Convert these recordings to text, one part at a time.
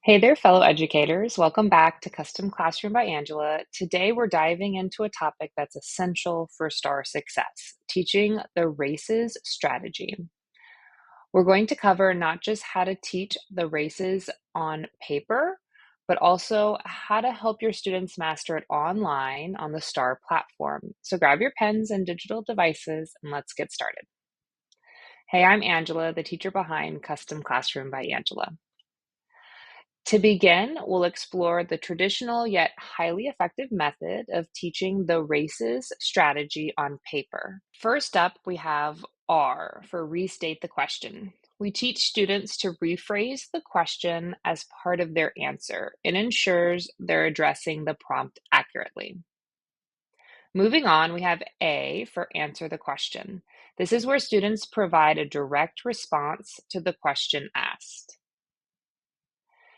Hey there, fellow educators. Welcome back to Custom Classroom by Angela. Today, we're diving into a topic that's essential for STAR success, teaching the races strategy. We're going to cover not just how to teach the races on paper, but also how to help your students master it online on the STAR platform. So grab your pens and digital devices and let's get started. Hey, I'm Angela, the teacher behind Custom Classroom by Angela. To begin, we'll explore the traditional yet highly effective method of teaching the races strategy on paper. First up, we have R for restate the question. We teach students to rephrase the question as part of their answer. It ensures they're addressing the prompt accurately. Moving on, we have A for answer the question. This is where students provide a direct response to the question asked.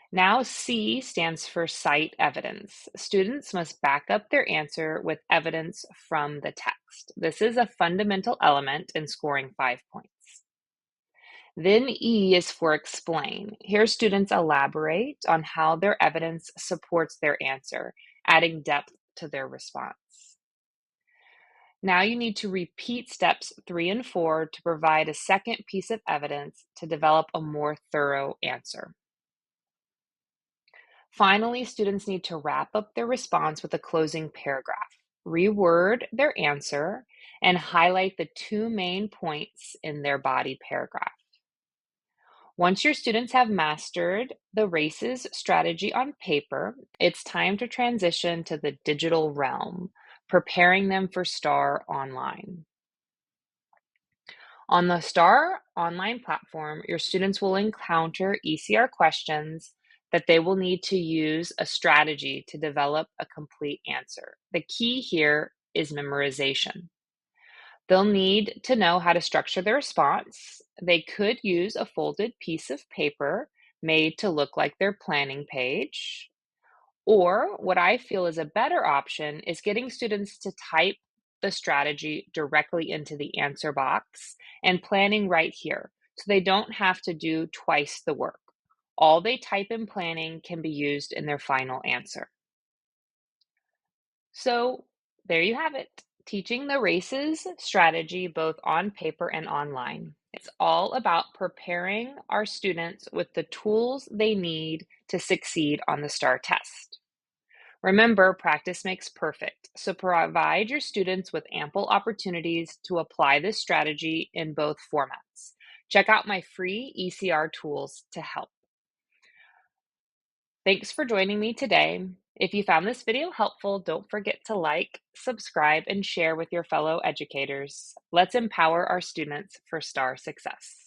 Now, C stands for cite evidence. Students must back up their answer with evidence from the text. This is a fundamental element in scoring 5 points. Then E is for explain. Here, students elaborate on how their evidence supports their answer, adding depth to their response. Now you need to repeat steps 3 and 4 to provide a second piece of evidence to develop a more thorough answer. Finally, students need to wrap up their response with a closing paragraph, reword their answer, and highlight the 2 main points in their body paragraph. Once your students have mastered the races strategy on paper, it's time to transition to the digital realm, preparing them for STAR Online. On the STAR Online platform, your students will encounter ECR questions that they will need to use a strategy to develop a complete answer. The key here is memorization. They'll need to know how to structure their response. They could use a folded piece of paper made to look like their planning page. Or what I feel is a better option is getting students to type the strategy directly into the answer box and planning right here, so they don't have to do twice the work. All they type in planning can be used in their final answer. So there you have it, teaching the races strategy both on paper and online. It's all about preparing our students with the tools they need to succeed on the STAR test. Remember, practice makes perfect, so provide your students with ample opportunities to apply this strategy in both formats. Check out my free ECR tools to help. Thanks for joining me today. If you found this video helpful, don't forget to like, subscribe, and share with your fellow educators. Let's empower our students for STAR success.